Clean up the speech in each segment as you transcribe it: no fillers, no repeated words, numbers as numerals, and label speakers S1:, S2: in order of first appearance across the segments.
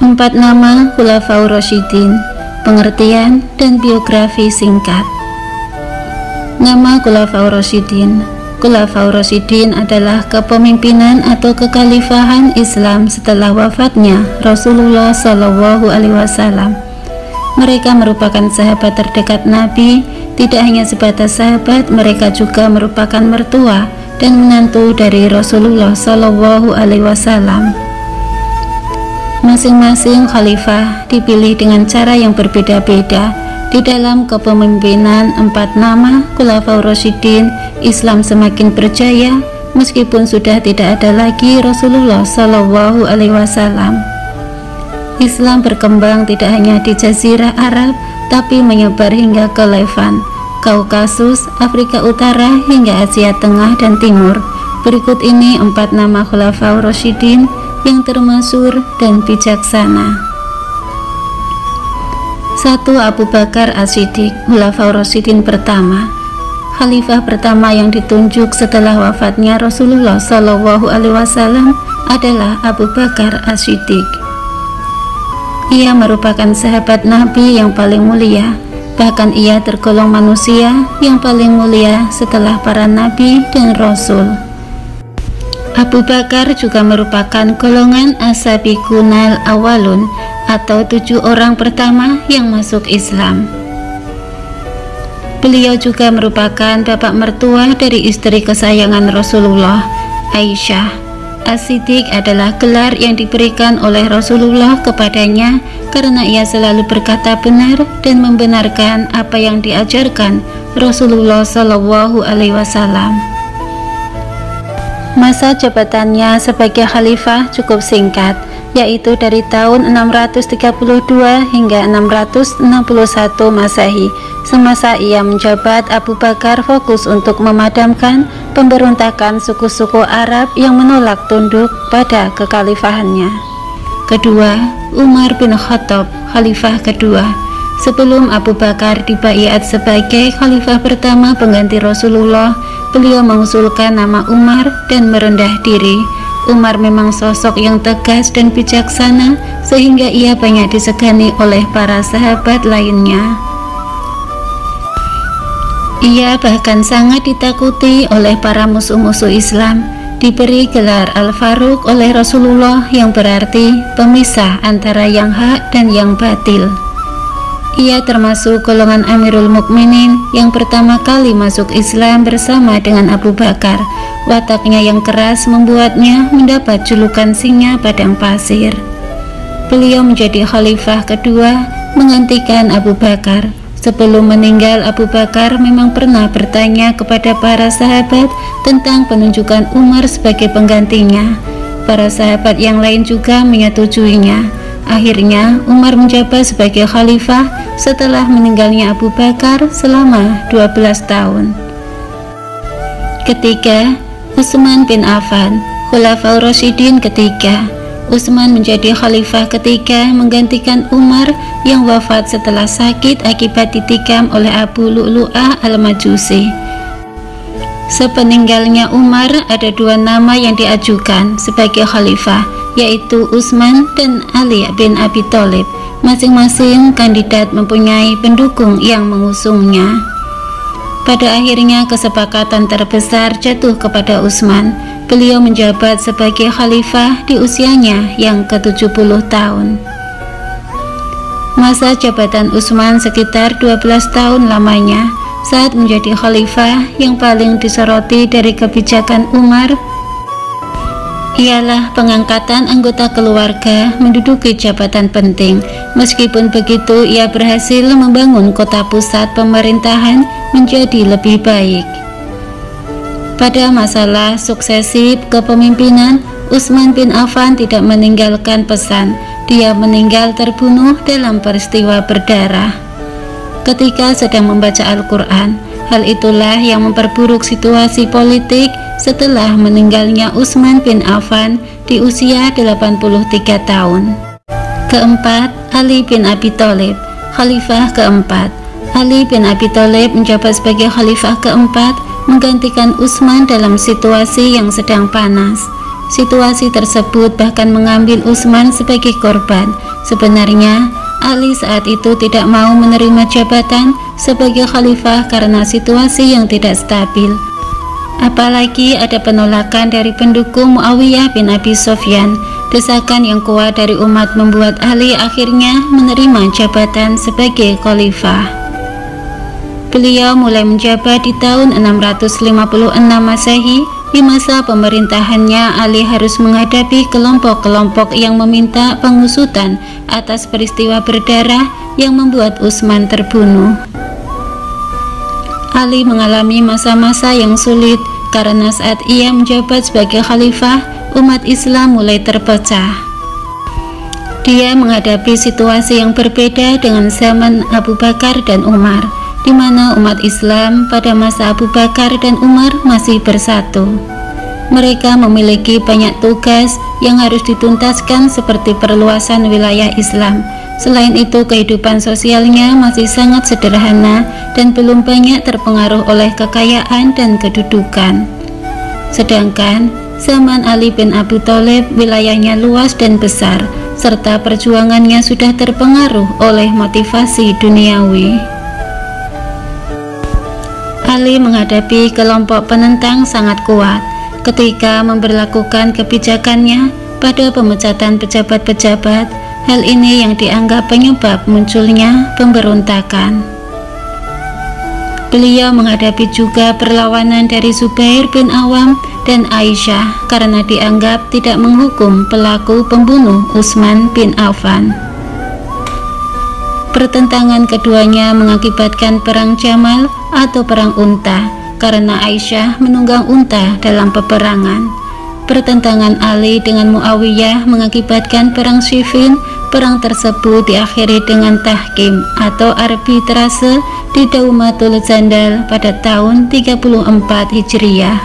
S1: 4 nama Khulafaur Rasyidin, pengertian dan biografi singkat. Nama Khulafaur Rasyidin. Khulafaur Rasyidin adalah kepemimpinan atau kekhalifahan Islam setelah wafatnya Rasulullah Shallallahu Alaihi Wasallam. Mereka merupakan sahabat terdekat Nabi. Tidak hanya sebatas sahabat, mereka juga merupakan mertua dan menantu dari Rasulullah Shallallahu Alaihi Wasallam. Masing-masing khalifah dipilih dengan cara yang berbeda-beda. Di dalam kepemimpinan 4 nama Khulafaur Rasyidin, Islam semakin berjaya meskipun sudah tidak ada lagi Rasulullah Shallallahu Alaihi Wasallam. Islam berkembang tidak hanya di Jazirah Arab, tapi menyebar hingga ke Levan, Kaukasus, Afrika Utara hingga Asia Tengah dan Timur. Berikut ini 4 nama Khulafaur Rasyidin yang termasyhur dan bijaksana. 1. Abu Bakar As-Siddiq, Khulafaur Rasyidin pertama, khalifah pertama yang ditunjuk setelah wafatnya Rasulullah Shallallahu Alaihi Wasallam adalah Abu Bakar As-Siddiq. Ia merupakan sahabat Nabi yang paling mulia, bahkan ia tergolong manusia yang paling mulia setelah para nabi dan rasul. Abu Bakar juga merupakan golongan as-sabiqunal awalun atau 7 orang pertama yang masuk Islam. Beliau juga merupakan bapak mertua dari istri kesayangan Rasulullah, Aisyah. As-Siddiq adalah gelar yang diberikan oleh Rasulullah kepadanya karena ia selalu berkata benar dan membenarkan apa yang diajarkan Rasulullah Shallallahu Alaihi Wasallam. Masa jabatannya sebagai khalifah cukup singkat, yaitu dari tahun 632 hingga 661 Masehi. Semasa ia menjabat, Abu Bakar fokus untuk memadamkan pemberontakan suku-suku Arab yang menolak tunduk pada kekhalifahannya. Kedua, Umar bin Khattab, khalifah kedua. Sebelum Abu Bakar dibaiat sebagai khalifah pertama pengganti Rasulullah, beliau mengusulkan nama Umar dan merendah diri. Umar memang sosok yang tegas dan bijaksana sehingga ia banyak disegani oleh para sahabat lainnya. Ia bahkan sangat ditakuti oleh para musuh-musuh Islam. Diberi gelar Al-Faruq oleh Rasulullah yang berarti pemisah antara yang hak dan yang batil. Ia termasuk golongan Amirul Mukminin yang pertama kali masuk Islam bersama dengan Abu Bakar. Wataknya yang keras membuatnya mendapat julukan singa padang pasir. Beliau menjadi khalifah kedua menggantikan Abu Bakar. Sebelum meninggal, Abu Bakar memang pernah bertanya kepada para sahabat tentang penunjukan Umar sebagai penggantinya. Para sahabat yang lain juga menyetujuinya. Akhirnya Umar menjabat sebagai khalifah setelah meninggalnya Abu Bakar selama 12 tahun. Ketiga, Utsman bin Affan, Khulafaur Rasyidin ketiga. Utsman menjadi khalifah ketiga menggantikan Umar yang wafat setelah sakit akibat ditikam oleh Abu Lu'lu'ah al-Majusi. Sepeninggalnya Umar, ada 2 nama yang diajukan sebagai khalifah, yaitu Utsman dan Ali bin Abi Thalib. Masing-masing kandidat mempunyai pendukung yang mengusungnya. Pada akhirnya kesepakatan terbesar jatuh kepada Utsman. Beliau menjabat sebagai khalifah di usianya yang ke-70 tahun. Masa jabatan Utsman sekitar 12 tahun lamanya. Saat menjadi khalifah, yang paling disoroti dari kebijakan Umar ialah pengangkatan anggota keluarga menduduki jabatan penting. Meskipun begitu, ia berhasil membangun kota pusat pemerintahan menjadi lebih baik. Pada masalah suksesi kepemimpinan, Utsman bin Affan tidak meninggalkan pesan. Dia meninggal terbunuh dalam peristiwa berdarah ketika sedang membaca Al-Quran. Hal itulah yang memperburuk situasi politik setelah meninggalnya Utsman bin Affan di usia 83 tahun. Keempat, Ali bin Abi Thalib, khalifah keempat. Ali bin Abi Thalib menjabat sebagai khalifah keempat menggantikan Utsman dalam situasi yang sedang panas. Situasi tersebut bahkan mengambil Utsman sebagai korban Sebenarnya, Ali saat itu tidak mau menerima jabatan sebagai khalifah karena situasi yang tidak stabil. Apalagi ada penolakan dari pendukung Muawiyah bin Abi Sufyan. Desakan yang kuat dari umat membuat Ali akhirnya menerima jabatan sebagai khalifah. Beliau mulai menjabat di tahun 656 Masehi. Di masa pemerintahannya, Ali harus menghadapi kelompok-kelompok yang meminta pengusutan atas peristiwa berdarah yang membuat Utsman terbunuh. Ali mengalami masa-masa yang sulit karena saat ia menjabat sebagai khalifah, umat Islam mulai terpecah. Dia menghadapi situasi yang berbeda dengan zaman Abu Bakar dan Umar, di mana umat Islam pada masa Abu Bakar dan Umar masih bersatu. Mereka memiliki banyak tugas yang harus dituntaskan seperti perluasan wilayah Islam. Selain itu, kehidupan sosialnya masih sangat sederhana dan belum banyak terpengaruh oleh kekayaan dan kedudukan. Sedangkan zaman Ali bin Abi Thalib wilayahnya luas dan besar, serta perjuangannya sudah terpengaruh oleh motivasi duniawi. Ali menghadapi kelompok penentang sangat kuat ketika memberlakukan kebijakannya pada pemecatan pejabat-pejabat. Hal ini yang dianggap penyebab munculnya pemberontakan. Beliau menghadapi juga perlawanan dari Zubair bin Awam dan Aisyah karena dianggap tidak menghukum pelaku pembunuh Utsman bin Affan. Pertentangan keduanya mengakibatkan perang Jamal atau perang unta karena Aisyah menunggang unta dalam peperangan. Pertentangan Ali dengan Muawiyah mengakibatkan perang Siffin. Perang tersebut diakhiri dengan tahkim atau arbitrase di Daumatul Jandal pada tahun 34 Hijriah.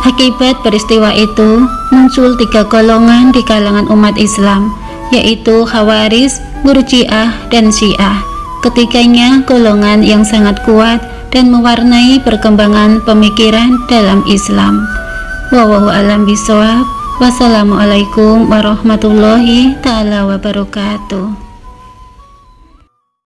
S1: Akibat peristiwa itu, muncul 3 golongan di kalangan umat Islam, yaitu Khawarij, Murji'ah, dan Syiah. Ketiganya golongan yang sangat kuat dan mewarnai perkembangan pemikiran dalam Islam. Wallahu a'lam bishawab. Wassalamualaikum warahmatullahi ta'ala wabarakatuh.